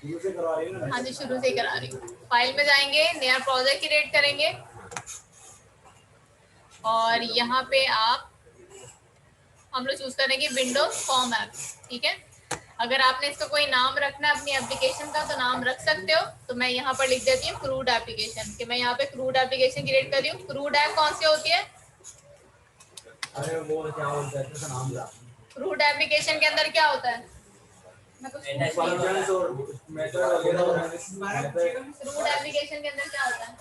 हाँ जी, शुरू से ही करा रही हूँ। फाइल में जाएंगे, नया प्रोजेक्ट क्रिएट करेंगे और यहाँ पे हम लोग चूज करेंगे विंडोज फॉर्म ऐप। ठीक है, अगर आपने इसका कोई नाम रखना है अपनी एप्लीकेशन का तो नाम रख सकते हो। तो मैं यहाँ पर लिख देती हूँ क्रूड एप्लीकेशन, कि मैं यहाँ पे क्रूड एप्लीकेशन क्रिएट कर रही हूँ। क्रूड ऐप कौन सी होती है? अरे वो क्या बोलते हैं, नाम क्रूड एप्लीकेशन के अंदर क्या होता है? क्रूड एप्लीकेशन के अंदर क्या होता है?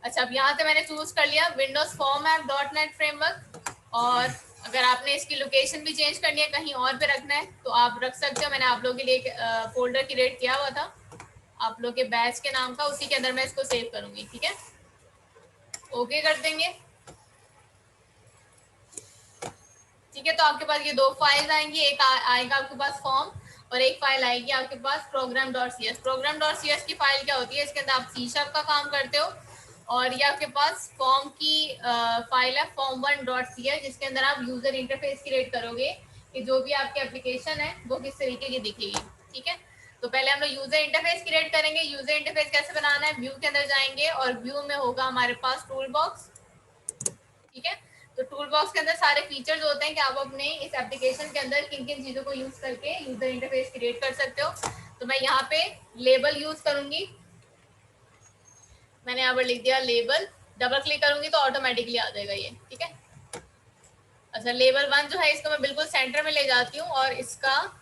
अच्छा, अब यहाँ से मैंने चूज कर लिया Windows form app .NET framework. और अगर आपने इसकी लोकेशन भी चेंज करनी है, कहीं और पे रखना है तो आप रख सकते हो। मैंने आप लोगों के लिए एक फोल्डर क्रिएट किया हुआ था आप लोग के बैच के नाम का, उसी के अंदर मैं इसको सेव करूंगी। ठीक है, ओके कर देंगे। ठीक है, तो आपके पास ये दो फाइल्स आएंगी, एक आएगा आपके पास फॉर्म और एक फाइल आएगी आपके पास program.cs। program.cs की फाइल क्या होती है? इसके अंदर आप C# का काम करते हो और ये आपके पास फॉर्म की फाइल है form1.cs, जिसके अंदर आप यूजर इंटरफेस क्रिएट करोगे कि जो भी आपकी एप्लीकेशन है वो किस तरीके की दिखेगी। ठीक है, तो पहले हम लोग यूजर इंटरफेस क्रिएट करेंगे। यूजर इंटरफेस कैसे बनाना है? व्यू के अंदर जाएंगे और व्यू में होगा हमारे पास टूल बॉक्स। ठीक है, तो टूल बॉक्स के अंदर सारे फीचर्स होते हैं कि आप अपने इस एप्लीकेशन के अंदर किन किन चीजों को यूज करके यूजर इंटरफेस क्रिएट कर सकते हो। तो मैं यहाँ पे लेबल यूज करूंगी। मैंने यहाँ पर लिख दिया लेबल, डबल क्लिक करूंगी तो ऑटोमेटिकली आ जाएगा ये। ठीक है, अच्छा लेबल 1 जो है इसको मैं बिल्कुल सेंटर में ले जाती हूँ और इसका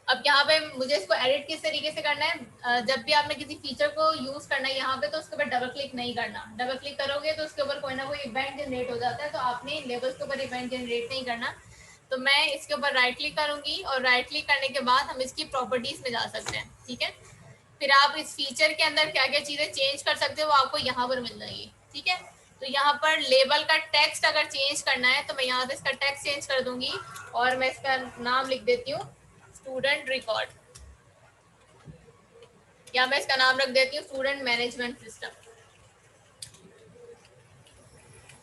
अब यहाँ पे मुझे इसको एडिट किस तरीके से करना है? जब भी आपने किसी फीचर को यूज करना है यहाँ पे तो उसके ऊपर डबल क्लिक नहीं करना। डबल क्लिक करोगे तो उसके ऊपर कोई ना कोई इवेंट जनरेट हो जाता है, तो आपने लेबल्स के ऊपर इवेंट जनरेट नहीं करना। तो मैं इसके ऊपर राइट क्लिक करूंगी और राइट क्लिक करने के बाद हम इसकी प्रॉपर्टीज में जा सकते हैं। ठीक है, फिर आप इस फीचर के अंदर क्या क्या चीजें चेंज कर सकते हो वो आपको यहाँ पर मिल जाएगी। ठीक है, तो यहाँ पर लेबल का टेक्स्ट अगर चेंज करना है तो मैं यहाँ से इसका टेक्स्ट चेंज कर दूंगी और मैं इसका नाम लिख देती हूँ स्टूडेंट रिकॉर्ड, या मैं इसका नाम रख देती हूँ स्टूडेंट मैनेजमेंट सिस्टम।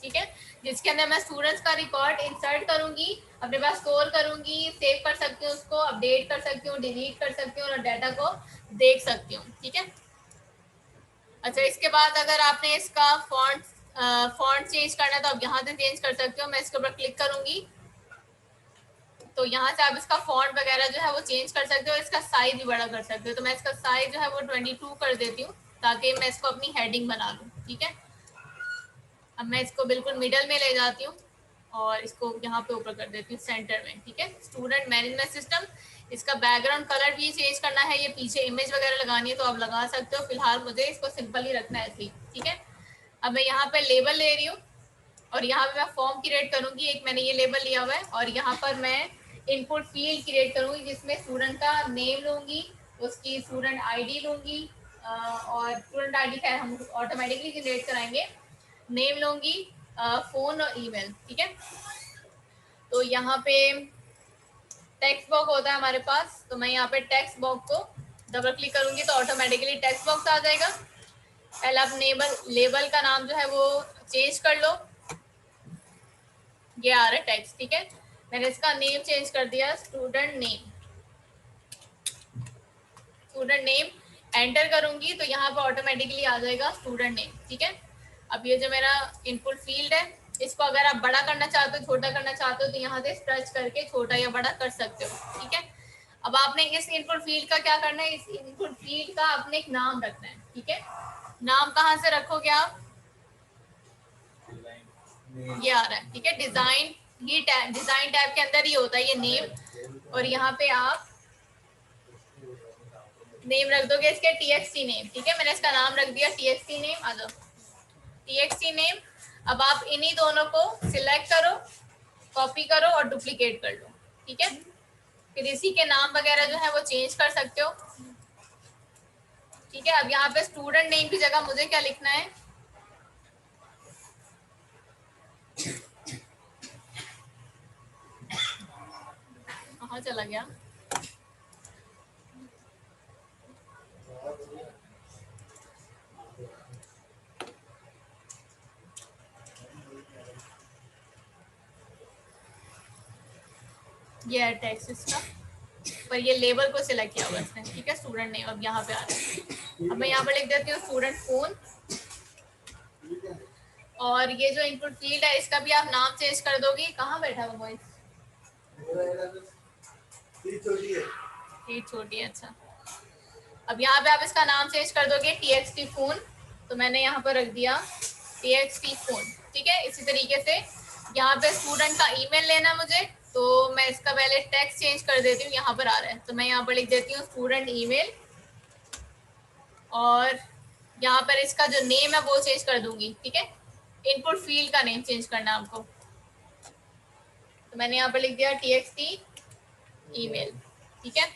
ठीक है, जिसके अंदर मैं स्टूडेंट्स का रिकॉर्ड इंसर्ट करूंगी, अपने पास स्टोर करूंगी, सेव कर सकती हूँ उसको, अपडेट कर सकती हूँ, डिलीट कर सकती हूँ और डाटा को देख सकती हूँ। ठीक है, अच्छा इसके बाद अगर आपने इसका फॉन्ट चेंज करना है तो आप यहाँ से चेंज कर सकते हो। मैं इसके ऊपर क्लिक करूंगी तो यहाँ से आप इसका फॉन्ट वगैरह जो है वो चेंज कर सकते हो, इसका साइज भी बड़ा कर सकते हो। तो मैं इसका साइज जो है वो 22 कर देती हूँ ताकि मैं इसको अपनी हेडिंग बना लूँ। ठीक है, अब मैं इसको बिल्कुल मिडल में ले जाती हूँ और इसको यहाँ पे ऊपर कर देती हूँ सेंटर में। ठीक है, स्टूडेंट मैनेजमेंट सिस्टम। इसका बैकग्राउंड कलर भी चेंज करना है, ये पीछे इमेज वगैरह लगानी है तो आप लगा सकते हो। फिलहाल मुझे इसको सिंपल ही रखना है ऐसे। ठीक है, अब मैं यहाँ पे लेबल ले रही हूँ और यहाँ पे मैं फॉर्म क्रिएट करूंगी। एक मैंने ये लेबल लिया हुआ है और यहाँ पर मैं इनपुट फील्ड क्रिएट करूंगी जिसमें स्टूडेंट का नेम लूंगी, उसकी स्टूडेंट आईडी लूंगी और स्टूडेंट आईडी खैर हम ऑटोमेटिकली जनरेट कराएंगे। नेम लूंगी, फोन और ईमेल। ठीक है, तो यहाँ पे टेक्स्ट बॉक्स होता है हमारे पास, तो मैं यहाँ पे टेक्स्ट बॉक्स को डबल क्लिक करूंगी तो ऑटोमेटिकली टेक्स्ट बॉक्स आ जाएगा। पहले आप लेबल का नाम जो है वो चेंज कर लो, ये आ रहा है टेक्स्ट। ठीक है, मैंने इसका नेम चेंज कर दिया student name. Student name enter करूंगी तो यहाँ पर ऑटोमेटिकली आ जाएगा स्टूडेंट नेम। ठीक है, अब ये जो मेरा इनपुट फील्ड है इसको अगर आप बड़ा करना चाहते हो, छोटा करना चाहते हो तो यहाँ से स्ट्रेच करके छोटा या बड़ा कर सकते हो। ठीक है, अब आपने इस इनपुट फील्ड का क्या करना है? इस इनपुट फील्ड का आपने एक नाम रखना है। ठीक है, नाम कहाँ से रखोगे आप? ये आ रहा है। ठीक है, डिजाइन, ये डिजाइन टैब के अंदर ही होता है ये नेम, और यहाँ पे आप नेम रख दोगे इसके txt नेम। ठीक है, मैंने इसका नाम रख दिया txt नेम। आ जाओ, txt नेम। अब आप इन्हीं दोनों को सिलेक्ट करो, कॉपी करो और डुप्लीकेट कर लो। ठीक है, फिर इसी के नाम वगैरह जो है वो चेंज कर सकते हो। ठीक है, अब यहाँ पे स्टूडेंट नेम की जगह मुझे क्या लिखना है? कहाँ चला गया? ये है टेक्स्ट इसका, पर ये लेबल को सिलेक्ट किया हुआ इसने, ठीक है, स्टूडेंट नेम अब यहाँ पे आ रहा है। अब मैं यहाँ पर लिख देती हूँ स्टूडेंट फोन, और ये जो इनपुट फील्ड है इसका भी आप नाम चेंज कर दोगे। कहाँ बैठा हुआ बॉयज? छोटी है, अच्छा। अब यहाँ पे आप इसका नाम चेंज कर दोगे txt फोन, तो मैंने यहाँ पर रख दिया txt फोन, ठीक है। इसी तरीके से यहाँ पे स्टूडेंट का ईमेल लेना मुझे, तो मैं इसका पहले टेक्स्ट चेंज कर देती हूँ, यहाँ पर आ रहा है तो मैं यहाँ पर लिख देती हूँ स्टूडेंट ईमेल, और यहाँ पर इसका जो नेम है वो चेंज कर दूंगी, ठीक है। इनपुट फील्ड का नेम चेंज करना है आपको, तो मैंने यहाँ पर लिख दिया txt ईमेल, ठीक है।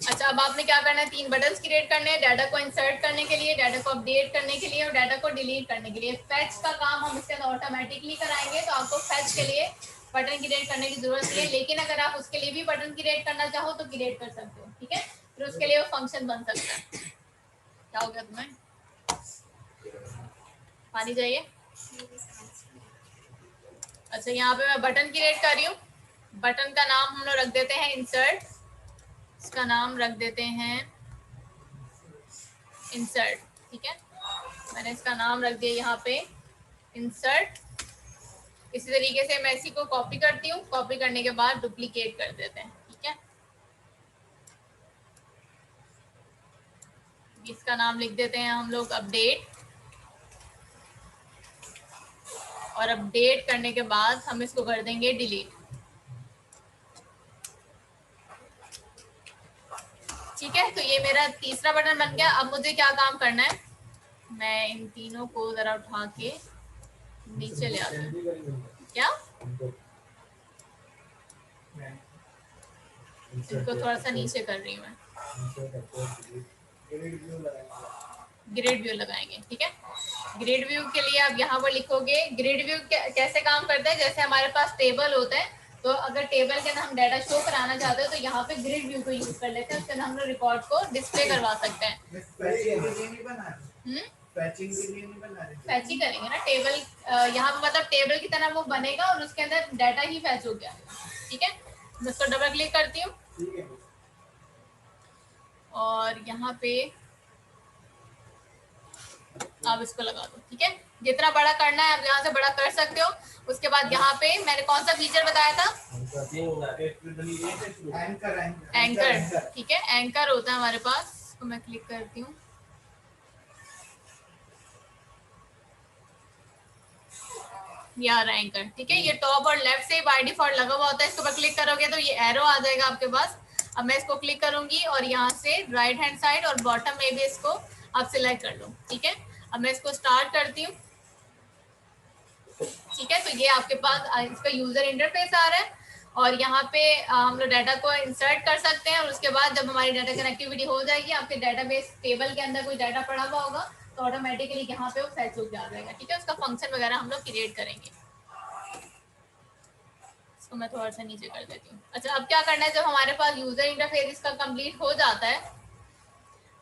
अच्छा, अब आपने क्या करना है, 3 बटन्स क्रिएट करने हैं, डाटा को इंसर्ट करने के लिए, डाटा को अपडेट करने के लिए और डाटा को डिलीट करने के लिए। फैच का काम हम इसके अंदर ऑटोमेटिकली कराएंगे, तो आपको फैच के लिए बटन क्रिएट करने की जरूरत नहीं है, लेकिन अगर आप उसके लिए भी बटन क्रिएट करना चाहो तो क्रिएट कर सकते हो, ठीक है। फिर उसके लिए वो फंक्शन बन सकता है। क्या हो गया तुम्हें? पानी चाहिए? अच्छा, यहाँ पे मैं बटन क्रिएट कर रही हूँ, बटन का नाम हम लोग रख देते हैं इंसर्ट, इसका नाम रख देते हैं इंसर्ट, ठीक है। मैंने इसका नाम रख दिया यहाँ पे इंसर्ट। इसी तरीके से मैं इसी को कॉपी करती हूँ, कॉपी करने के बाद डुप्लीकेट कर देते हैं, ठीक है। इसका नाम लिख देते हैं हम लोग अपडेट, और अपडेट करने के बाद हम इसको कर देंगे डिलीट, ठीक है। तो ये मेरा तीसरा बटन बन गया। अब मुझे क्या काम करना है, मैं इन तीनों को जरा उठा के नीचे ले आती हूँ। क्या इनको थोड़ा सा नीचे कर रही हूँ मैं, ग्रिड व्यू लगाएंगे, ठीक है। ग्रिड व्यू के लिए आप यहाँ पर लिखोगे, ग्रिड व्यू कैसे काम करता है, जैसे हमारे पास टेबल होता है, तो अगर टेबल के अंदर हम डाटा शो कराना चाहते हो तो यहाँ पे ग्रिड व्यू को यूज कर लेते हैं, उसके अंदर हम लोग रिकॉर्ड को डिस्प्ले करवा सकते हैं। फैच ही करेंगे ना टेबल, यहाँ पे मतलब टेबल की तरह वो बनेगा और उसके अंदर डाटा ही फैच हो गया, ठीक है। मैं इसको डबल क्लिक करती हूँ और यहाँ पे आप इसको लगा दो, ठीक है। जितना बड़ा करना है आप यहाँ से बड़ा कर सकते हो। उसके बाद यहाँ पे मैंने कौन सा फीचर बताया था, एंकर, ठीक है। एंकर होता है हमारे पास, तो मैं क्लिक करती हूँ, ये आ रहा है एंकर, ठीक है। ये टॉप और लेफ्ट से बाय डिफॉल्ट लगा हुआ होता है, इसको पर क्लिक करोगे तो ये एरो आ जाएगा आपके पास। अब मैं इसको क्लिक करूंगी और यहाँ से राइट हैंड साइड और बॉटम में भी इसको आप सिलेक्ट कर लो, ठीक है। अब मैं इसको स्टार्ट करती हूँ, ठीक है। तो ये आपके पास इसका यूजर इंटरफेस आ रहा है, और यहाँ पे हम लोग डाटा को इंसर्ट कर सकते हैं, और उसके बाद जब हमारी डाटा कनेक्टिविटी हो जाएगी, आपके डाटाबेस टेबल के अंदर कोई डाटा पड़ा हुआ होगा तो ऑटोमेटिकली यहाँ पे वो फैच हो जाएगा, ठीक है। उसका फंक्शन वगैरह हम लोग क्रिएट करेंगे। इसको मैं थोड़ा सा नीचे कर देती हूँ। अच्छा, अब क्या करना है, जब हमारे पास यूजर इंटरफेस इसका कंप्लीट हो जाता है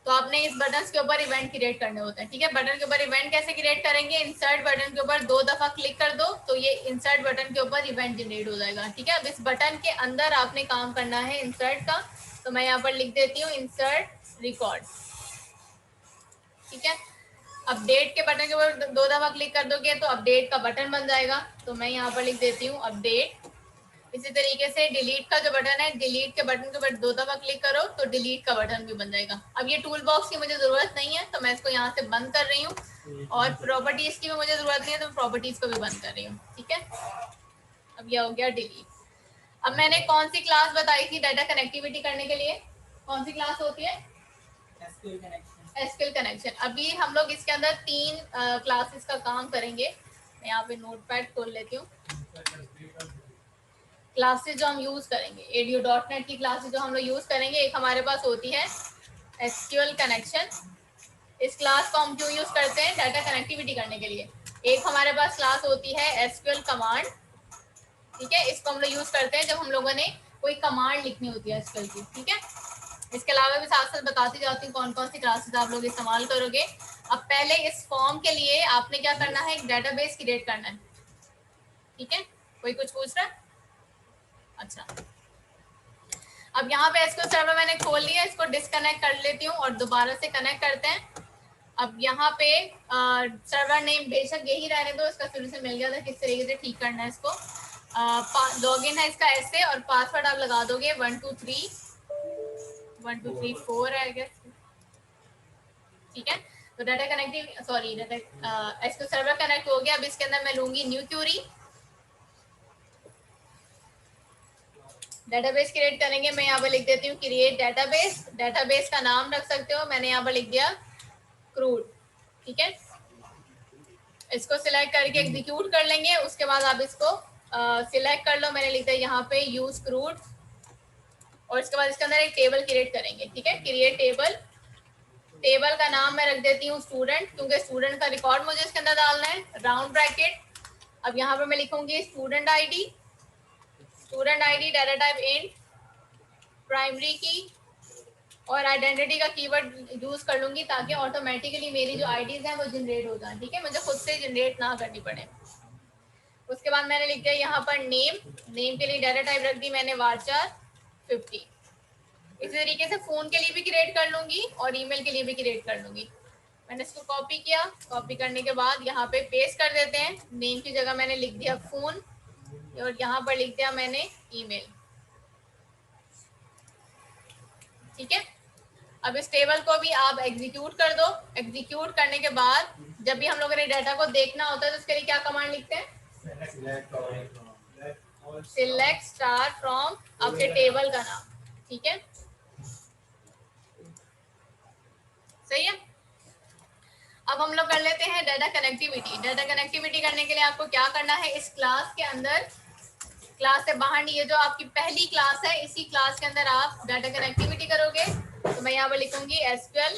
तो आपने इस बटन के ऊपर इवेंट क्रिएट करने होते हैं, ठीक है। बटन के ऊपर इवेंट कैसे क्रिएट करेंगे, इंसर्ट बटन के ऊपर 2 दफा क्लिक कर दो तो ये इंसर्ट बटन के ऊपर इवेंट जनरेट हो जाएगा, ठीक है। अब इस बटन के अंदर आपने काम करना है इंसर्ट का, तो मैं यहाँ पर लिख देती हूँ इंसर्ट रिकॉर्ड, ठीक है। अपडेट के बटन के ऊपर 2 दफा क्लिक कर दोगे तो अपडेट का बटन बन जाएगा, तो मैं यहाँ पर लिख देती हूँ अपडेट। इसी तरीके से डिलीट का जो बटन है, डिलीट के बटन के ऊपर 2 दफा क्लिक करो तो डिलीट का बटन भी बन जाएगा। अब ये टूल बॉक्स की मुझे जरूरत नहीं है, तो मैं इसको यहाँ से बंद कर रही हूँ, और प्रॉपर्टीज की भी मुझे जरूरत नहीं है, तो प्रॉपर्टीज को भी बंद कर रही हूँ, ठीक है। अब यह हो गया डिलीट। अब मैंने कौन सी क्लास बताई थी डाटा कनेक्टिविटी करने के लिए, कौन सी क्लास होती है, एसक्यूएल कनेक्शन। अभी हम लोग इसके अंदर 3 क्लासेस का काम करेंगे। मैं यहाँ पे नोटपैड खोल लेती हूँ। क्लासेस जो हम यूज करेंगे, edu.net की क्लासेस जो हम लोग यूज करेंगे, एक हमारे पास होती है एसक्यूएल कनेक्शन। इस क्लास को हम क्यों यूज करते हैं, डाटा कनेक्टिविटी करने के लिए। एक हमारे पास क्लास होती है एसक्यूएल कमांड, ठीक है। इसको हम लोग यूज करते हैं जब हम लोगों ने कोई कमांड लिखनी होती है एसक्यूएल की, ठीक है। इसके अलावा भी साथ साथ बताती जाती हूँ कौन कौन सी क्लासेस आप लोग इस्तेमाल करोगे। अब पहले इस फॉर्म के लिए आपने क्या करना है, एक डेटाबेस क्रिएट करना है, ठीक है। कोई कुछ पूछ रहा है, अच्छा, अब यहाँ पे एसक्यूएल सर्वर मैंने खोल लिया, इसको डिस्कनेक्ट कर लेती हूँ और दोबारा से कनेक्ट करते हैं। अब यहाँ पे सर्वर नेम बेशक यही रहने दो, इसका सोल्यूशन मिल गया था किस तरीके से ठीक करना है इसको। लॉगिन है इसका ऐसे और पासवर्ड आप लगा दोगे 123 है आई गेस, ठीक है। तो data connective sorry data SQL server connect हो गया। अब इसके अंदर मैं लूंगी न्यू क्यूरी, डेटाबेस क्रिएट करेंगे। मैं यहाँ पर लिख देती हूँ क्रिएट डेटाबेस, डेटाबेस का नाम रख सकते हो, मैंने यहाँ पर लिख दिया क्रूड, ठीक है। इसको सिलेक्ट करके एग्जीक्यूट कर लेंगे, उसके बाद आप इसको सिलेक्ट कर लो, मैंने लिख दिया यहाँ पे यूज क्रूड, और इसके बाद इसके अंदर एक टेबल क्रिएट करेंगे, ठीक है। क्रिएट टेबल, टेबल का नाम मैं रख देती हूँ स्टूडेंट, क्योंकि स्टूडेंट का रिकॉर्ड मुझे इसके अंदर डालना है, राउंड ब्रैकेट। अब यहाँ पर मैं लिखूंगी student ID, data type int, primary की और आइडेंटिटी का कीवर्ड यूज कर लूंगी ताकि ऑटोमेटिकली मेरी जो आईडीज हैं वो जनरेट हो जाए, ठीक है, मुझे खुद से जनरेट ना करनी पड़े। उसके बाद मैंने लिख दिया यहाँ पर नेम, नेम के लिए डाटा टाइप रख दी मैंने varchar 50। इसी तरीके से फोन के लिए भी क्रिएट कर लूंगी और ईमेल के लिए भी क्रिएट कर लूंगी। मैंने इसको कॉपी किया, कॉपी करने के बाद यहाँ पे पेस्ट कर देते हैं। नेम की जगह मैंने लिख दिया फोन और यहाँ पर लिख दिया मैंने ईमेल, ठीक है। अब इस टेबल को भी आप एग्जीक्यूट कर दो। एग्जीक्यूट करने के बाद जब भी हम लोगों ने डाटा को देखना होता है तो उसके लिए क्या कमांड लिखते हैं, सिलेक्ट स्टार फ्रॉम आपके टेबल का नाम, ठीक है, सही है। अब हम लोग कर लेते हैं डाटा कनेक्टिविटी। डाटा कनेक्टिविटी करने के लिए आपको क्या करना है, इस क्लास के अंदर, क्लास से बाहर नहीं, ये जो आपकी पहली क्लास है इसी क्लास के अंदर आप डाटा कनेक्टिविटी करोगे। तो मैं यहाँ पर लिखूंगी एसक्यूएल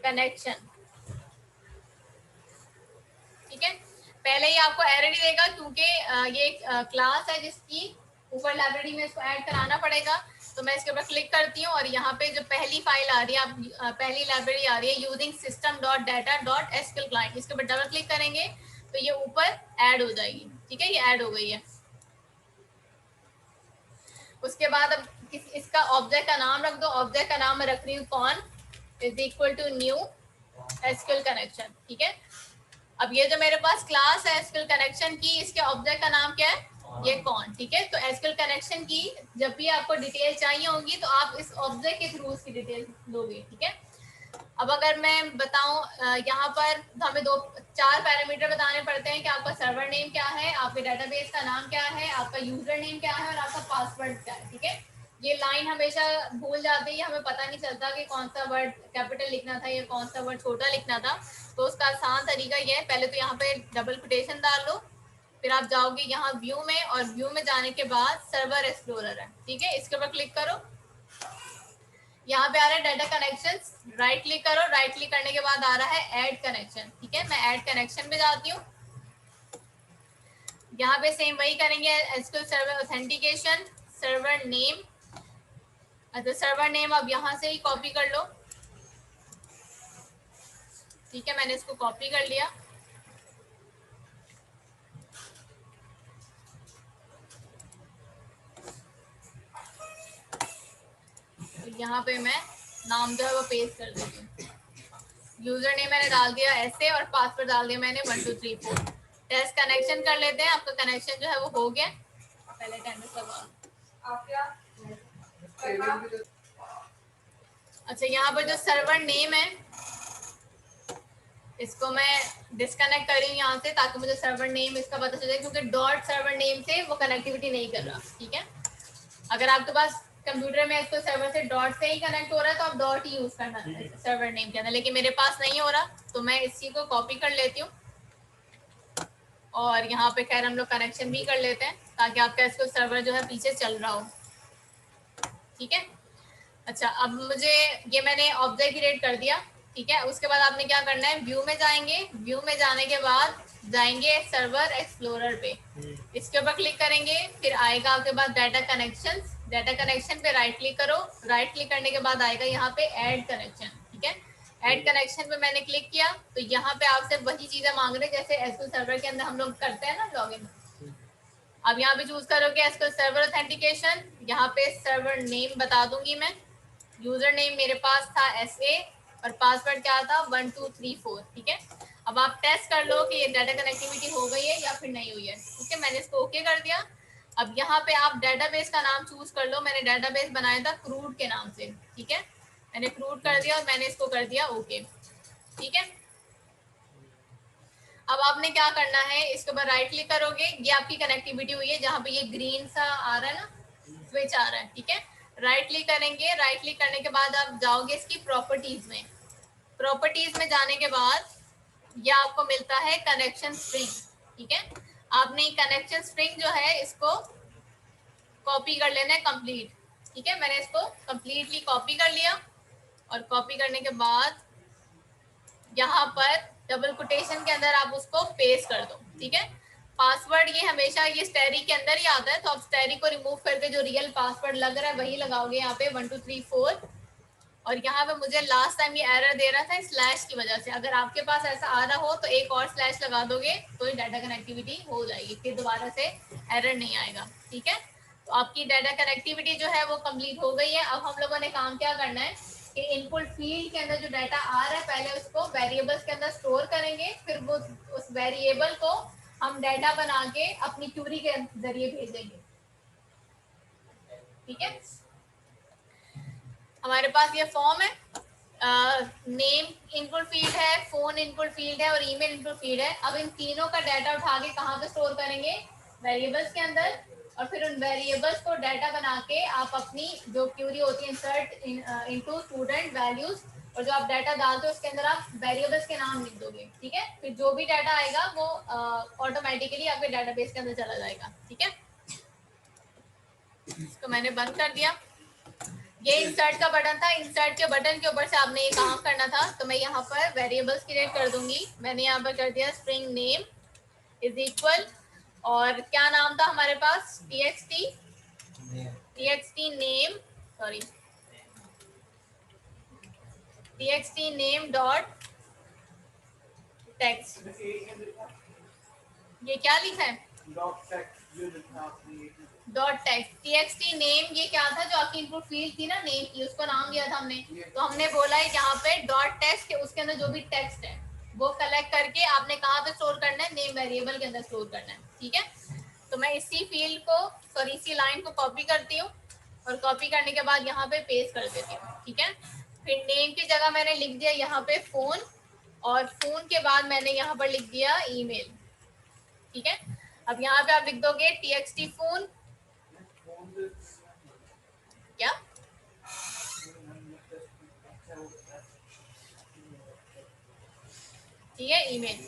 कनेक्शन, ठीक है। पहले ही आपको एरर ही देगा क्योंकि ये क्लास है जिसकी ऊपर लाइब्रेरी में इसको ऐड कराना पड़ेगा। तो मैं इसके ऊपर क्लिक करती हूँ और यहाँ पे जो पहली फाइल आ रही है, आप पहली लाइब्रेरी आ रही है यूजिंग system.data.sql क्लाइंट, इसके ऊपर डबल क्लिक करेंगे तो ये ऊपर ऐड हो जाएगी, ठीक है, ये ऐड हो गई है। उसके बाद अब इसका ऑब्जेक्ट का नाम रख दो। ऑब्जेक्ट का नाम मैं रख रही हूँ con is equal to new SQL connection, ठीक है। अब ये जो मेरे पास क्लास है एसक्यूएल कनेक्शन की, इसके ऑब्जेक्ट का नाम क्या है, ये कौन, ठीक है। तो एसक्यूएल कनेक्शन की जब भी आपको डिटेल चाहिए होंगी तो आप इस ऑब्जेक्ट के थ्रू उसकी डिटेल दोगे, ठीक है। अब अगर मैं बताऊं यहाँ पर हमें 4 पैरामीटर बताने पड़ते हैं कि आपका सर्वर नेम क्या है, आपके डेटाबेस का नाम क्या है, आपका यूजर नेम क्या है और आपका पासवर्ड क्या है, ठीक है। ये लाइन हमेशा भूल जाती है, हमें पता नहीं चलता कि कौन सा वर्ड कैपिटल लिखना था या कौन सा वर्ड छोटा लिखना था। तो उसका आसान तरीका ये है, पहले तो यहाँ पे डबल कोटेशन डाल लो, फिर आप जाओगे यहाँ व्यू में और व्यू में जाने के बाद सर्वर एक्सप्लोरर है, ठीक है, इसके ऊपर क्लिक करो। यहाँ पे आ रहा है डाटा कनेक्शंस, राइट क्लिक करो, राइट क्लिक करने के बाद आ रहा है ऐड कनेक्शन, ठीक है। मैं ऐड कनेक्शन पे जाती हूँ, यहाँ पे सेम वही करेंगे, SQL server authentication, server name. अच्छा, सर्वर नेम अब यहाँ से ही कॉपी कर लो, ठीक है, मैंने इसको कॉपी कर लिया। यहाँ पे मैं नाम जो है वो पेस्ट कर देती हूँ। यूजर नेम मैंने डाल दिया ऐसे और पासवर्ड डाल दिया मैंने 1234। टेस्ट कनेक्शन कर लेते हैं, आपका कनेक्शन जो है वो हो गया। पहले अटेंडेंस लगा। अच्छा, यहाँ पर जो सर्वर नेम है इसको मैं डिस्कनेक्ट कर रही हूँ यहाँ से ताकि मुझे सर्वर नेम इसका पता चले, क्योंकि डॉट सर्वर नेम से वो कनेक्टिविटी नहीं कर रहा, ठीक है। अगर आपके पास कंप्यूटर में इसको सर्वर से डॉट से ही कनेक्ट हो रहा है तो आप डॉट ही यूज करना सर्वर नेम के अंदर, लेकिन मेरे पास नहीं हो रहा तो मैं इसी को कॉपी कर लेती हूँ और यहाँ पे खैर हम लोग कनेक्शन भी कर लेते हैं ताकि आपका इसको सर्वर जो है पीछे चल रहा हो, ठीक है। अच्छा, अब मुझे ये मैंने ऑब्जेक्ट क्रिएट कर दिया, ठीक है। उसके बाद आपने क्या करना है, व्यू में जाएंगे, व्यू में जाने के बाद जाएंगे सर्वर एक्सप्लोरर पे, इसके ऊपर क्लिक करेंगे, फिर आएगा आपके पास डाटा कनेक्शन, डाटा कनेक्शन पे राइट क्लिक करो, राइट क्लिक करने के बाद आएगा यहाँ पे ऐड कनेक्शन, ठीक है। ऐड कनेक्शन पे मैंने क्लिक किया तो यहाँ पे आपसे वही चीजें मांग रहे जैसे एसक्यूएल सर्वर के अंदर हम लोग करते हैं ना लॉगिन। अब यहाँ पे चूज करोगे एसक्यूएल सर्वर ऑथेंटिकेशन, यहाँ पे सर्वर नेम बता दूंगी मैं, यूजर नेम मेरे पास था SA और पासवर्ड क्या था 1234। ठीक है, अब आप टेस्ट कर लो कि ये डाटा कनेक्टिविटी हो गई है या फिर नहीं हुई है। ठीक है, मैंने इसको ओके कर दिया। अब यहाँ पे आप डेटाबेस का नाम चूज कर लो, मैंने डेटाबेस बनाया था क्रूड के नाम से। ठीक है, मैंने क्रूड कर दिया और मैंने इसको कर दिया ओके। ठीक है, अब आपने क्या करना है, इसके ऊपर राइट क्लिक करोगे, ये आपकी कनेक्टिविटी हुई है, जहां पे ये ग्रीन सा आ रहा है ना, स्विच आ रहा है। ठीक है, राइट क्लिक करेंगे, राइट क्लिक करने के बाद आप जाओगे इसकी प्रॉपर्टीज में। प्रॉपर्टीज में जाने के बाद ये आपको मिलता है कनेक्शन स्ट्रिंग। ठीक है, आपने कनेक्शन स्ट्रिंग जो है इसको कॉपी कर लेना है कंप्लीट। ठीक है, मैंने इसको कंप्लीटली कॉपी कर लिया और कॉपी करने के बाद यहाँ पर डबल कोटेशन के अंदर आप उसको पेस्ट कर दो। ठीक है, पासवर्ड ये हमेशा ये स्टेरी के अंदर ही आता है, तो आप स्टेरी को रिमूव करके जो रियल पासवर्ड लग रहा है वही लगाओगे यहाँ पे 1234। और यहाँ पे मुझे लास्ट टाइम ये एरर दे रहा था स्लैश की वजह से, अगर आपके पास ऐसा आ रहा हो तो एक और स्लैश लगा दोगे तो ये डाटा कनेक्टिविटी हो जाएगी, फिर दोबारा से एरर नहीं आएगा। ठीक है, तो आपकी डाटा कनेक्टिविटी जो है वो कंप्लीट हो गई है। अब हम लोगों ने काम क्या करना है कि इनपुट फील्ड के अंदर जो डाटा आ रहा है पहले उसको वेरिएबल्स के अंदर स्टोर करेंगे, फिर वो उस वेरिएबल को हम डाटा बना के अपनी क्यूरी के जरिए भेजेंगे। ठीक है, हमारे पास ये फॉर्म है, नेम इनपुट फील्ड है, फोन इनपुट फील्ड है और ईमेल इनपुट फील्ड है। अब इन तीनों का डाटा उठा के कहाँ पे स्टोर करेंगे, वेरिएबल्स के अंदर, और फिर उन वेरिएबल्स को डाटा बना के आप अपनी जो क्यूरी होती है इंसर्ट इनटू स्टूडेंट वैल्यूज, और जो आप डाटा डालते हो उसके अंदर आप वेरिएबल्स के नाम लिख दोगे। ठीक है, फिर जो भी डाटा आएगा वो ऑटोमेटिकली आपके डाटाबेस के अंदर चला जाएगा। ठीक है, इसको मैंने बंद कर दिया। ये इंसर्ट का बटन था, इंसर्ट के बटन के ऊपर से आपने ये काम करना था। तो मैं यहाँ पर वेरिएबल्स क्रिएट कर दूंगी, मैंने यहाँ पर कर दिया स्ट्रिंग नेम इज इक्वल, और क्या नाम था हमारे पास, txt name, sorry txt name dot text. ये क्या लिखा है, डॉट टेक्स्ट। txt नेम ये क्या था, जो आपकी इनपुट फील्ड थी ना नेम की, उसको नाम दिया था हमने। तो हमने बोला है यहाँ पे डॉट टेक्स्ट, उसके अंदर जो भी टेक्स्ट है वो कलेक्ट करके आपने कहाँ पे स्टोर करना है, नेम वेरिएबल के अंदर स्टोर करना है। ठीक है, तो मैं इसी फील्ड को, सॉरी इसी लाइन को कॉपी करती हूँ और कॉपी करने के बाद यहाँ पे पेस्ट कर देती हूँ। ठीक है, फिर नेम की जगह मैंने लिख दिया यहाँ पे फोन, और फोन के बाद मैंने यहाँ पर लिख दिया ईमेल। ठीक है, अब यहाँ पे आप लिख दोगे txt फोन, क्या ठीक है, ईमेल।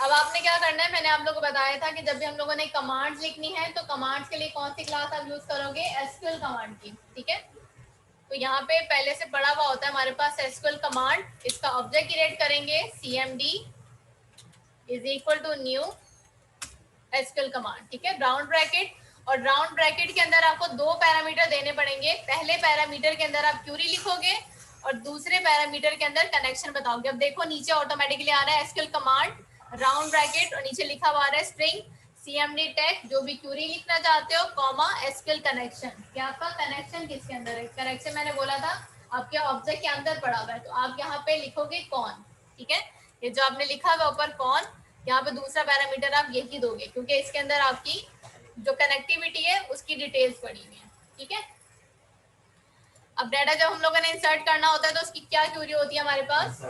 अब आपने क्या करना है, मैंने आप लोगों को बताया था कि जब भी हम लोगों ने कमांड्स लिखनी है तो कमांड्स के लिए कौन सी क्लास आप यूज करोगे, एसक्यूएल कमांड की। ठीक है, तो यहाँ पे पहले से पढ़ा हुआ होता है हमारे पास एसक्यूएल कमांड, इसका ऑब्जेक्ट क्रिएट करेंगे cmd is equal to new SQL command. ठीक है, राउंड ब्रैकेट, और राउंड ब्रैकेट के अंदर आपको दो पैरामीटर देने पड़ेंगे। पहले पैरामीटर के अंदर आप क्यूरी लिखोगे और दूसरे पैरामीटर के अंदर कनेक्शन बताओगे। अब देखो नीचे ऑटोमेटिकली आ रहा है एसक्यूएल कमांड राउंड ब्रैकेट, और नीचे लिखा हुआ आ रहा है स्ट्रिंग cmd टेक्स्ट, जो भी क्यूरी लिखना चाहते हो, कॉमा एसक्यूएल कनेक्शन। क्या आपका कनेक्शन किसके अंदर है, कनेक्शन मैंने बोला था आपके ऑब्जेक्ट के अंदर पड़ा हुआ है, तो आप यहाँ पे लिखोगे कौन। ठीक है, ये जो आपने लिखा हुआ ऊपर कौन, यहाँ पे दूसरा पैरामीटर आप यही दोगे, क्योंकि इसके अंदर आपकी जो कनेक्टिविटी है उसकी डिटेल्स पड़ी हुई है। ठीक है, अब डाटा जब हम लोगों ने इंसर्ट करना होता है तो उसकी क्या क्यूरी होती है हमारे पास,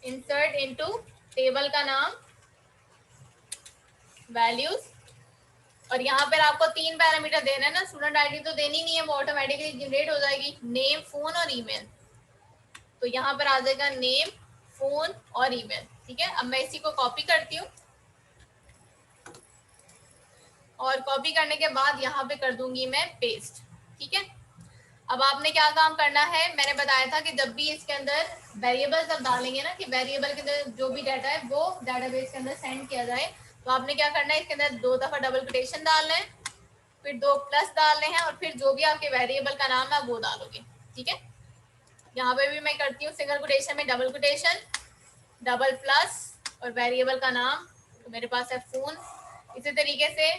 इंसर्ट इनटू टेबल का नाम वैल्यूज, और यहाँ पर आपको तीन पैरामीटर देना है ना, स्टूडेंट आईडी तो देनी नहीं है, वो ऑटोमेटिकली जनरेट हो जाएगी, नेम फोन और ईमेल। तो यहाँ पर आ जाएगा नेम फोन और ईमेल। ठीक है, अब मैं इसी को कॉपी करती हूँ और कॉपी करने के बाद यहाँ पे कर दूंगी मैं पेस्ट। ठीक है, अब आपने क्या काम करना है, मैंने बताया था कि जब भी इसके अंदर वेरिएबल्स आप डालेंगे ना, कि वेरिएबल के अंदर जो भी डाटा है वो डाटाबेस के अंदर सेंड किया जाए, तो आपने क्या करना है, इसके अंदर दो दफा डबल कोटेशन डालना है, फिर दो प्लस डालने हैं, और फिर जो भी आपके वेरिएबल का नाम है वो डालोगे। ठीक है, यहाँ पे भी मैं करती हूँ सिंगल कोटेशन में डबल कोटेशन, डबल प्लस और वेरिएबल का नाम, तो मेरे पास है फोन। इसी तरीके से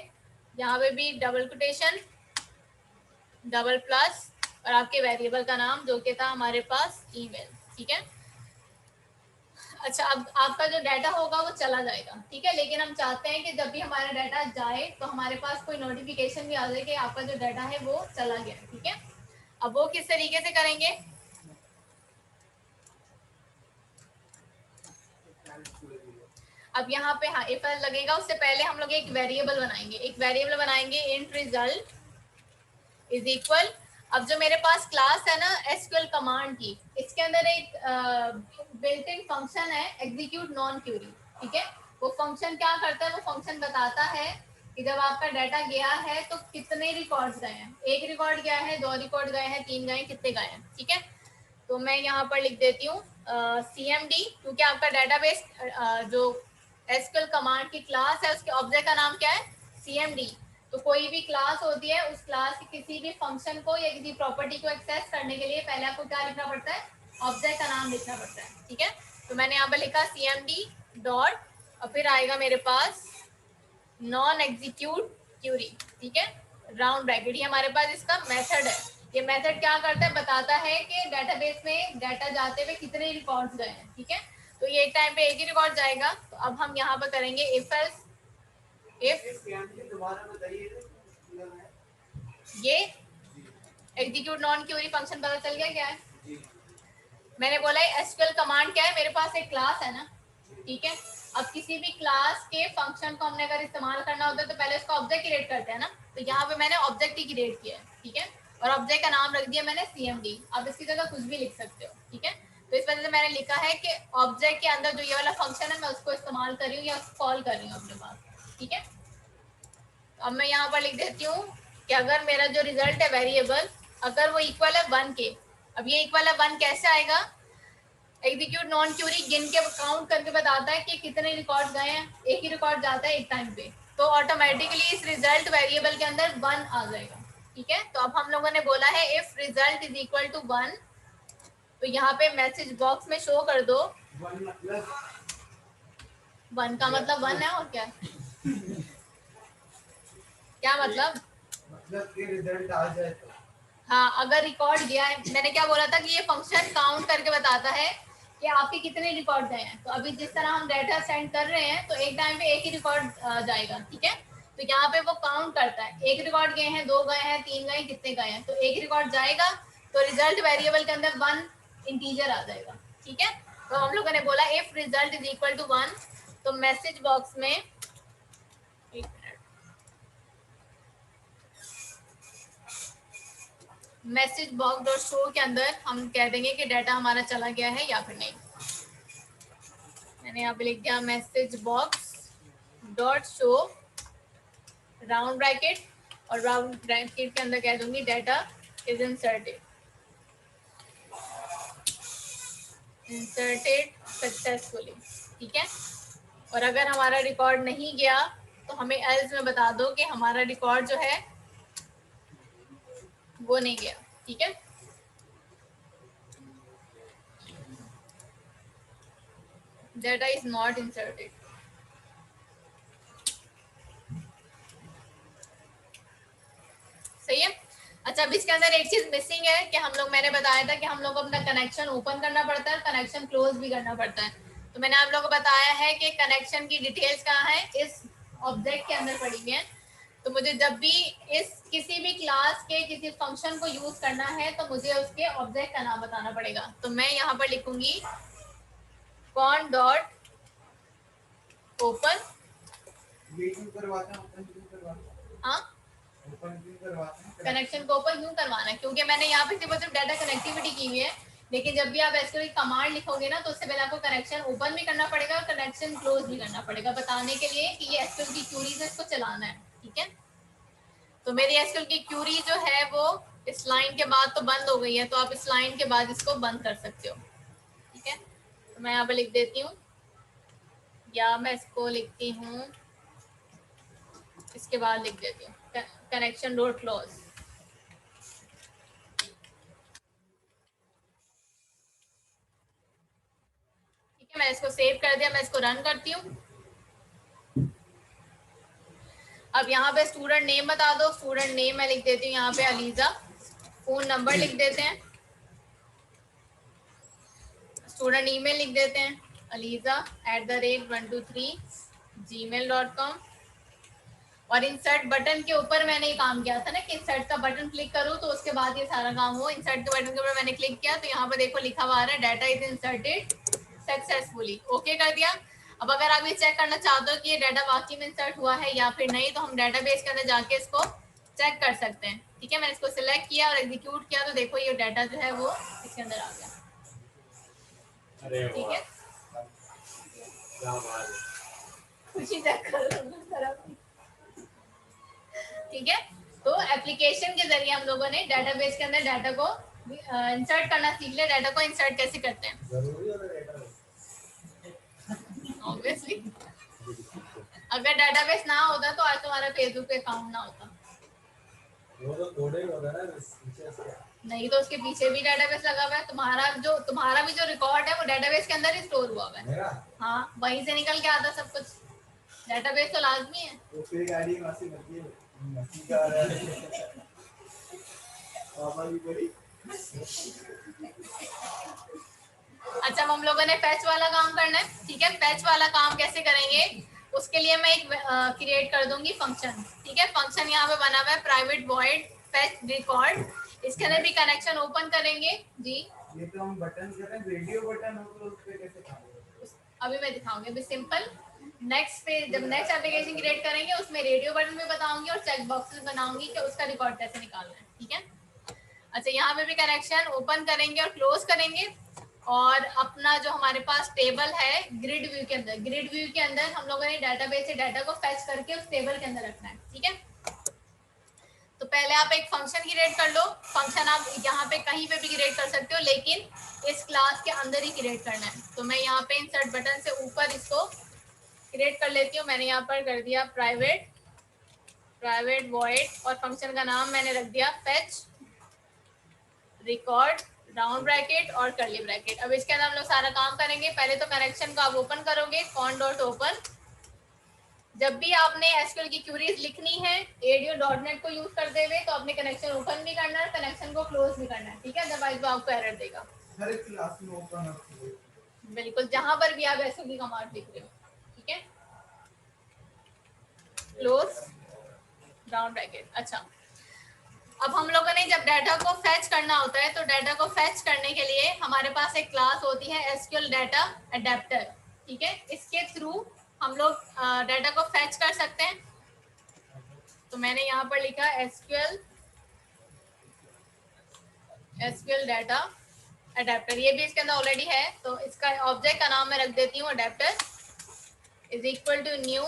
यहाँ पे भी डबल कोटेशन, डबल प्लस और आपके वेरिएबल का नाम जो कि था हमारे पास ईमेल। ठीक है। अच्छा, अब आपका जो डाटा होगा वो चला जाएगा। ठीक है, लेकिन हम चाहते हैं कि जब भी हमारा डाटा जाए तो हमारे पास कोई नोटिफिकेशन भी आ जाए कि आपका जो डाटा है वो चला गया। ठीक है, अब वो किस तरीके से करेंगे? अब यहाँ पे हाँ इफ एल्स लगेगा, उससे पहले हम लोग एक वेरिएबल बनाएंगे। एक वेरिएबल बनाएंगे इंट रिजल्ट इज इक्वल, अब जो मेरे पास क्लास है ना एसक्यूएल कमांड की, इसके अंदर एक बिल्ट इन फंक्शन है एग्जीक्यूट नॉन क्यूरी। ठीक है, वो फंक्शन क्या करता है? वो फंक्शन बताता है कि जब आपका डाटा गया है तो कितने रिकॉर्ड्स गए हैं। एक रिकॉर्ड गया है, दो रिकॉर्ड गए हैं, तीन गए, कितने गए हैं। ठीक है, तो मैं यहाँ पर लिख देती हूँ CMD, क्योंकि आपका डेटाबेस जो एसक्यूएल कमांड की क्लास है उसके ऑब्जेक्ट का नाम क्या है? CMD। तो कोई भी क्लास होती है, उस क्लास के किसी भी फंक्शन को या किसी प्रॉपर्टी को एक्सेस करने के लिए पहले आपको क्या लिखना पड़ता है? ऑब्जेक्ट का नाम लिखना पड़ता है। ठीक है, तो मैंने यहाँ पर लिखा CMD डॉट और फिर आएगा मेरे पास नॉन एग्जीक्यूट क्यूरी। ठीक है, राउंड ब्रैकेट, ये हमारे पास इसका मेथड है। ये मेथड क्या करता है? बताता है कि डेटाबेस में डाटा जाते हुए कितने रिकॉर्ड्स गए हैं। ठीक है, तो ये एक टाइम पे एक ही रिकॉर्ड जाएगा। तो अब हम यहाँ पर करेंगे इफ एल्स इफ ये एग्जीक्यूट नॉन क्यूरी फंक्शन पता चल गया क्या है? मैंने बोला है एसक्यूएल कमांड क्या है, मेरे पास एक क्लास है ना। ठीक है, अब किसी भी क्लास के फंक्शन को हमने अगर इस्तेमाल करना होता है तो पहले उसका ऑब्जेक्ट क्रिएट करते हैं ना। तो यहाँ पे मैंने ऑब्जेक्ट ही क्रिएट किया है। ठीक है, और ऑब्जेक्ट का नाम रख दिया मैंने CMD। अब इसकी जगह कुछ भी लिख सकते हो। ठीक है, तो इस वजह से मैंने लिखा है कि ऑब्जेक्ट के अंदर जो ये वाला फंक्शन है मैं उसको इस्तेमाल कर रही हूँ या कॉल कर रही हूँ अपने पास। ठीक है, अब मैं यहाँ पर लिख देती हूँ कि अगर मेरा जो रिजल्ट है वेरिएबल अगर वो इक्वल है 1 के। अब ये इक्वल है 1 कैसे आएगा? एग्जीक्यूट नॉन क्यूरी गिन के काउंट करके बताता है कि कितने रिकॉर्ड गए हैं। एक ही रिकॉर्ड जाता है एक टाइम पे, तो ऑटोमेटिकली इस रिजल्ट वेरिएबल के अंदर 1 आ जाएगा। ठीक है, तो अब हम लोगों ने बोला है if result is equal to 1, तो यहाँ पे मैसेज बॉक्स में शो कर दो 1 का मतलब 1 है और क्या क्या मतलब? कि रिजल्ट आ जाए तो हाँ, अगर रिकॉर्ड गया है, मैंने क्या बोला था कि ये फंक्शन काउंट करके बताता है कि आपके कितने रिकॉर्ड गए हैं। तो अभी जिस तरह हम डाटा सेंड कर रहे हैं तो एक टाइम पे एक ही रिकॉर्ड जाएगा। ठीक है, तो यहाँ पे वो काउंट करता है, एक रिकॉर्ड गए हैं, दो गए हैं, तीन गए, कितने गए हैं। तो एक रिकॉर्ड जाएगा तो रिजल्ट वेरिएबल के अंदर 1 इंटीजर आ जाएगा। ठीक है, तो हम लोगों ने बोला if result is equal to 1, तो मैसेज बॉक्स में मैसेज बॉक्स डॉट शो के अंदर हम कह देंगे कि डाटा हमारा चला गया है या फिर नहीं। मैंने यहाँ पे लिख दिया message box dot show round bracket, और राउंड ब्रैकेट के अंदर कह दूंगी डाटा इज इंसर्टेड सक्सेसफुली। ठीक है, और अगर हमारा रिकॉर्ड नहीं गया तो हमें एल्स में बता दो कि हमारा रिकॉर्ड जो है वो नहीं गया। ठीक है, डाटा इज नॉट इंसर्टेड। सही है। अच्छा, अब इसके अंदर एक चीज मिसिंग है कि हम लोग, मैंने बताया था कि हम लोग को अपना कनेक्शन ओपन करना पड़ता है, कनेक्शन क्लोज भी करना पड़ता है। तो मैंने आप लोगों को बताया है कि कनेक्शन की डिटेल्स कहाँ है, इस ऑब्जेक्ट के अंदर पड़ी हुई है। तो मुझे जब भी इस किसी भी क्लास के किसी फंक्शन को यूज करना है तो मुझे उसके ऑब्जेक्ट का नाम बताना पड़ेगा। तो मैं यहाँ पर लिखूंगी कॉन डॉट ओपन। हाँ, कनेक्शन को ओपन क्यों करवाना है? क्योंकि मैंने यहाँ पे सिर्फ डाटा कनेक्टिविटी की हुई है, लेकिन जब भी आप एसक्यूएल कमांड लिखोगे ना तो उससे पहले आपको कनेक्शन ओपन भी करना पड़ेगा और कनेक्शन क्लोज भी करना पड़ेगा, बताने के लिए कि ये एसक्यूएल की क्यूरीज है, इसको चलाना है। ठीक है, तो मेरी एसक्यूएल की क्यूरी जो है वो इस लाइन के बाद तो बंद हो गई है, तो आप इस लाइन के बाद इसको बंद कर सकते हो। ठीक है, तो मैं यहाँ पे लिख देती हूँ, या मैं इसको लिखती हूँ, इसके बाद लिख देती हूँ कनेक्शन डॉट क्लोज। ठीक है, मैं इसको सेव कर दिया, मैं इसको रन करती हूँ। अब यहाँ पे स्टूडेंट नेम बता दो, स्टूडेंट नेम मैं लिख देती हूँ यहाँ पे अलीजा, फोन नंबर लिख देते हैं, स्टूडेंट ईमेल लिख देते हैं aliza@123gmail.com। और इंसर्ट बटन के ऊपर मैंने ये काम किया था ना कि इंसर्ट का बटन क्लिक करूँ तो उसके बाद ये सारा काम हो। इंसर्ट के बटन के ऊपर मैंने क्लिक किया तो यहाँ पर देखो लिखा हुआ आ रहा है data is inserted successfully, okay कर दिया। अब अगर आप ये चेक करना चाहते हो कि ये डाटा वाकई में इंसर्ट हुआ है या फिर नहीं, तो हम डाटाबेस के अंदर जाके इसको चेक कर सकते हैं। ठीक है, मैंने इसको सिलेक्ट किया और एग्जीक्यूट किया तो देखो ये डाटा जो है वो इसके अंदर आ गया। ठीक है, खुशी चेक करो। ठीक है, तो एप्लीकेशन के जरिए हम लोगों ने डाटाबेस के अंदर डाटा को इंसर्ट करना सीख लिया। डाटा को इंसर्ट कैसे करते हैं, ऑब्वियसली अगर डाटाबेस ना होता तो आज तुम्हारा फेसबुक पे अकाउंट ना होता। वो तो कोडिंग होता है ना, नहीं तो उसके पीछे भी डाटाबेस लगा हुआ है। तुम्हारा भी जो रिकॉर्ड है वो डाटाबेस के अंदर ही स्टोर हुआ हुआ है। हाँ, वहीं से निकल के आता सब कुछ, डाटाबेस तो लाजमी है। वो फिर गाड़ी वासी बनती है, मस्ती का पापा की बड़ी। अच्छा, हम लोगों ने फैच वाला काम करना है। ठीक है, फैच वाला काम कैसे करेंगे, उसके लिए मैं एक क्रिएट कर दूंगी फंक्शन। ठीक है, फंक्शन यहाँ पे बना हुआ है प्राइवेट वॉइड फैच रिकॉर्ड। इसके अंदर भी कनेक्शन ओपन करेंगे जी। ये तो हम बटन कर रहे हैं, रेडियो बटन हो तो उस पे कैसे काम होगा अभी मैं दिखाऊंगी। अभी सिंपल नेक्स्ट पे जब नेक्स्ट एप्लीकेशन क्रिएट करेंगे उसमें रेडियो बटन भी बताऊंगी और चेक बॉक्सेस बनाऊंगी कि उसका रिकॉर्ड कैसे निकालना है। ठीक है, अच्छा यहाँ पे भी कनेक्शन ओपन करेंगे और क्लोज करेंगे। और अपना जो हमारे पास टेबल है ग्रिड व्यू के अंदर, ग्रिड व्यू के अंदर हम लोगों ने डाटाबेस से डाटा को फैच करके उस टेबल के अंदर रखना है। ठीक है, तो पहले आप एक फंक्शन क्रिएट कर लो। फंक्शन आप यहाँ पे कहीं पे भी क्रिएट कर सकते हो, लेकिन इस क्लास के अंदर ही क्रिएट करना है। तो मैं यहाँ पे इंसर्ट बटन से ऊपर इसको क्रिएट कर लेती हूँ। मैंने यहाँ पर कर दिया प्राइवेट वॉइड और फंक्शन का नाम मैंने रख दिया फैच रिकॉर्ड राउंड ब्रैकेट और कर्ली ब्रैकेट। अब इसके अंदर हम लोग सारा काम करेंगे। पहले तो कनेक्शन को आप ओपन करोगे con.open। जब भी आपने एसक्यूएल की क्वेरीज लिखनी है ADO.NET को यूज करते हुए तो अपने कनेक्शन ओपन भी करना है, कनेक्शन को क्लोज भी करना है। ठीक है, अदरवाइज वो आपको एरर देगा। हर एक क्लास में ओपन बिल्कुल, जहां पर भी आप एसक्यूएल की कमांड लिख रहे हो। ठीक है, क्लोज राउंड ब्रैकेट। अच्छा, अब हम लोगों ने जब डाटा को फैच करना होता है तो डाटा को फैच करने के लिए हमारे पास एक क्लास होती है एसक्यूएल डाटा अडेप्टर। ठीक है, इसके थ्रू हम लोग डाटा को फैच कर सकते हैं। तो मैंने यहाँ पर लिखा एसक्यूएल डाटा अडेप्टर, ये भी इसके अंदर ऑलरेडी है। तो इसका ऑब्जेक्ट का नाम मैं रख देती हूँ adapter is equal to new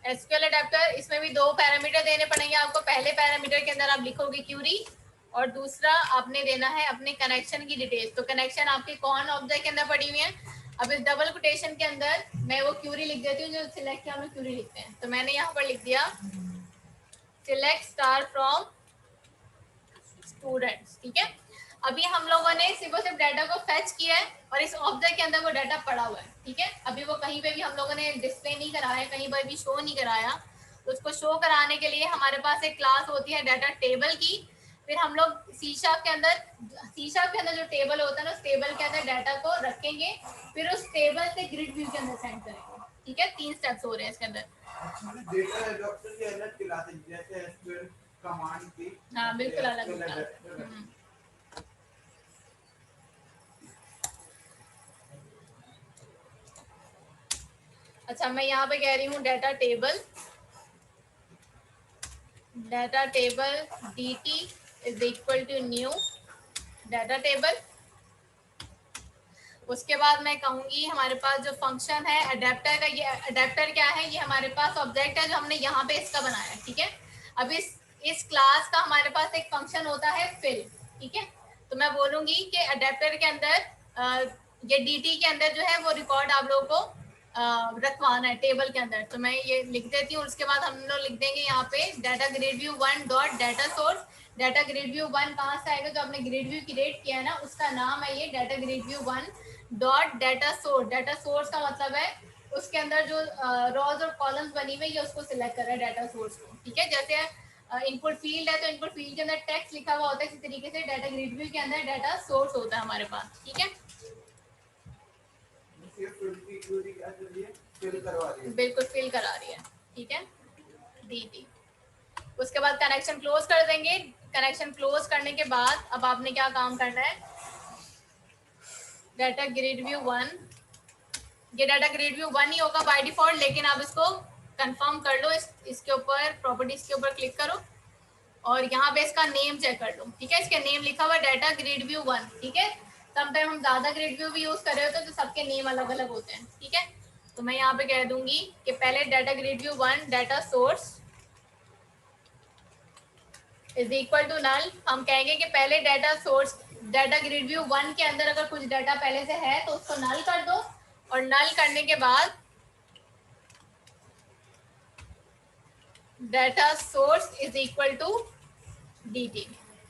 SQL adapter. इसमें भी दो पैरामीटर देने पड़ेंगे आपको। पहले पैरामीटर के अंदर आप लिखोगे क्यूरी और दूसरा आपने देना है अपने कनेक्शन की डिटेल्स। तो कनेक्शन आपके कौन ऑब्जेक्ट के अंदर पड़ी हुई है। अब इस डबल कोटेशन के अंदर मैं वो क्यूरी लिख देती हूँ जो सिलेक्ट किया हम लोग क्यूरी लिखते हैं। तो मैंने यहाँ पर लिख दिया सिलेक्ट स्टार फ्रॉम स्टूडेंट्स। ठीक है, अभी हम लोगों ने सिर्फ डाटा को फेच किया है और इस ऑब्जेक्ट के अंदर वो डाटा पड़ा हुआ है। ठीक है, अभी वो कहीं पे भी हम लोगों ने डिस्प्ले नहीं कराया, कहीं पर भी शो नहीं कराया। तो उसको शो कराने के लिए हमारे पास एक क्लास होती है डाटा टेबल की। फिर हम लोग सी शार्प के अंदर जो टेबल होता है ना, उस टेबल के अंदर डाटा को रखेंगे, फिर उस टेबल से ग्रिड व्यू के अंदर सेंड करेंगे। ठीक है, 3 स्टेप्स हो रहे हैं इसके अंदर। डेटा एडॉप्टर की अलग क्लास है, जैसे एसक्यूएल कमांड की। हाँ बिल्कुल अलग। अच्छा, मैं यहाँ पे कह रही हूँ data table dt is equal to new data table. उसके बाद मैं कहूंगी हमारे पास जो फंक्शन है अडेप्टर का, ये अडेप्टर क्या है, ये हमारे पास ऑब्जेक्ट है जो हमने यहाँ पे इसका बनाया है। ठीक है, अब इस क्लास का हमारे पास एक फंक्शन होता है फिल। ठीक है, तो मैं बोलूंगी कि अडेप्टर के अंदर ये dt के अंदर जो है वो रिकॉर्ड आप लोगों को रखवाना है टेबल के अंदर। तो मैं ये लिख देती हूँ। उसके बाद हम लोग लिख देंगे यहाँ पे data grid view 1 dot data source. Data grid view 1 कहाँ से आएगा, जो आपने ग्रिड व्यू क्रिएट किया है ना उसका नाम है ये data grid view 1 dot data source. Data source का मतलब है उसके अंदर जो रॉज और कॉलम्स बनी हुई है उसको सिलेक्ट कर रहा है डाटा सोर्स को, ठीक है। जैसे इनपुट फील्ड है तो इनपुट फील्ड के अंदर टेक्स्ट लिखा हुआ होता है, इसी तरीके से डाटा ग्रिड व्यू के अंदर डाटा सोर्स होता है हमारे पास, ठीक है। बिल्कुल फिल करा रही है, ठीक है, दी। उसके बाद कनेक्शन क्लोज कर देंगे। कनेक्शन क्लोज करने के बाद अब आपने क्या काम करना है, डाटा ग्रिड व्यू 1, ये डाटा ग्रिड व्यू 1 ही होगा बाय डिफॉल्ट, लेकिन आप इसको कंफर्म कर लो, इसके ऊपर प्रॉपर्टीज के ऊपर क्लिक करो और यहाँ पे इसका नेम चेक कर लो, ठीक है। इसके नेम लिखा हुआ डाटा ग्रिड व्यू 1, ठीक है। समटाइम हम ज्यादा ग्रिड व्यू भी यूज कर रहे होते हैं तो सबके नेम अलग अलग होते हैं, ठीक है। तो मैं यहाँ पे कह दूंगी कि पहले data grid view 1 data source is equal to null. हम कहेंगे कि पहले data source data grid view 1 के अंदर अगर कुछ डाटा पहले से है तो उसको नल कर दो, और नल करने के बाद data source is equal to dt,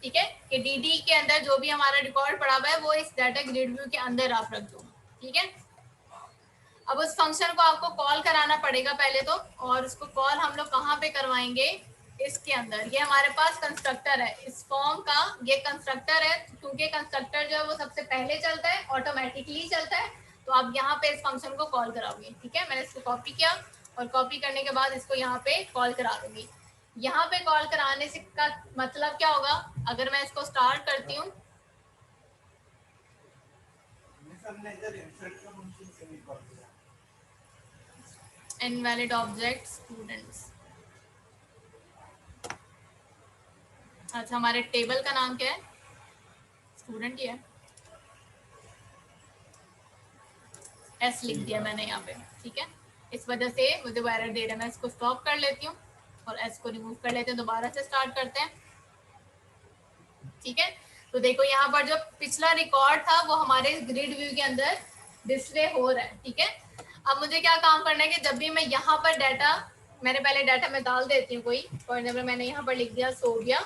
ठीक है। कि dt के अंदर जो भी हमारा रिकॉर्ड पड़ा हुआ है वो इस डाटा ग्रिड व्यू के अंदर आप रख दो, ठीक है। अब उस फंक्शन को आपको कॉल कराना पड़ेगा पहले तो, और उसको कॉल हम लोग कहाँ पे करवाएंगे, इसके अंदर। ये हमारे पास कंस्ट्रक्टर है इस फॉर्म का, ये कंस्ट्रक्टर है, क्योंकि कंस्ट्रक्टर जो है वो सबसे पहले चलता है, ऑटोमेटिकली चलता है। तो आप यहाँ पे इस फंक्शन को कॉल कराओगे, ठीक है। मैंने इसको कॉपी किया और कॉपी करने के बाद इसको यहाँ पे कॉल करा दूंगी। यहाँ पे कॉल कराने से का मतलब क्या होगा, अगर मैं इसको स्टार्ट करती हूँ, इनवैलिड ऑब्जेक्ट स्टूडेंट्स, अच्छा हमारे टेबल का नाम क्या है, स्टूडेंट ही है, एस लिख दिया मैंने यहाँ पे, ठीक है। इस वजह से मुझे वो एरर दे रहा है। मैं इसको स्टॉप कर लेती हूँ और एस को रिमूव कर लेते हैं, दोबारा से स्टार्ट करते हैं, ठीक है। तो देखो यहाँ पर जो पिछला रिकॉर्ड था वो हमारे ग्रिड व्यू के अंदर डिस्प्ले हो रहा है, ठीक है। अब मुझे क्या काम करना है कि जब भी मैं यहाँ पर डाटा, मैंने पहले डाटा में डाल देती हूँ कोई, फॉर एग्जाम्पल मैंने यहाँ पर लिख दिया सोबिया,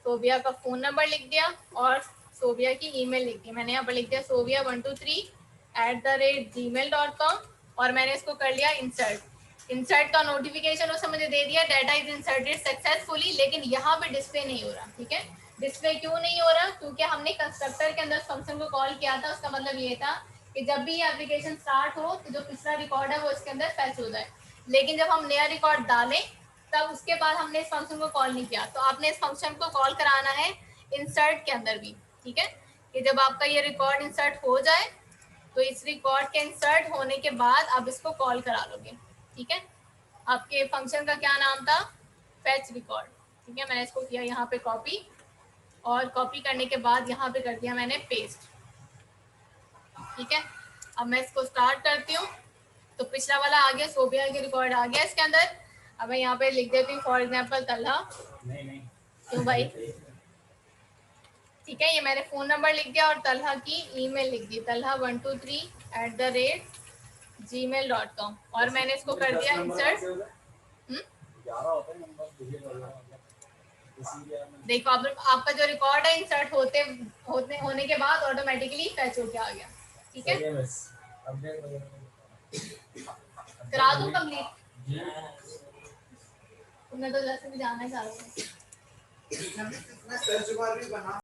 सोबिया का फोन नंबर लिख दिया और सोबिया की ईमेल लिख दी। मैंने यहाँ पर लिख दिया sobiya123@gmail.com और मैंने इसको कर लिया इंसर्ट। इंसर्ट का नोटिफिकेशन उसने मुझे दे दिया, डाटा इज इंसर्टेड सक्सेसफुली, लेकिन यहाँ पे डिस्प्ले नहीं हो रहा, ठीक है। डिस्प्ले क्यों नहीं हो रहा, क्योंकि हमने कंस्ट्रक्टर के अंदर फंक्शन को कॉल किया था। उसका मतलब ये था कि जब भी ये एप्लीकेशन स्टार्ट हो तो जो पिछला रिकॉर्ड है वो इसके अंदर फैच हो जाए, लेकिन जब हम नया रिकॉर्ड डालें तब उसके बाद हमने इस फंक्शन को कॉल नहीं किया। तो आपने इस फंक्शन को कॉल कराना है इंसर्ट के अंदर भी, ठीक है। कि जब आपका ये रिकॉर्ड इंसर्ट हो जाए तो इस रिकॉर्ड के इंसर्ट होने के बाद आप इसको कॉल करा लोगे, ठीक है। आपके फंक्शन का क्या नाम था, फैच रिकॉर्ड, ठीक है। मैंने इसको किया यहाँ पे कॉपी, और कॉपी करने के बाद यहाँ पे कर दिया मैंने पेस्ट, ठीक है। अब मैं इसको स्टार्ट करती हूँ तो पिछला वाला आ गया, सोबिया के रिकॉर्ड आ गया इसके अंदर। अब मैं यहाँ पे लिख देती हूँ फॉर एग्जाम्पल तल्हा, क्यों भाई, ठीक है। ये मैंने फोन नंबर लिख दिया और तल्हा की ईमेल लिख दी, talha123@gmail.com, और मैंने इसको कर दिया इंसर्ट। देखो अब आपका जो रिकॉर्ड है इंसर्ट होने के बाद ऑटोमेटिकली फैच होके आ गया, ठीक है। करा दूं कंप्लीट, तुमने तो जैसे भी जाना है चारों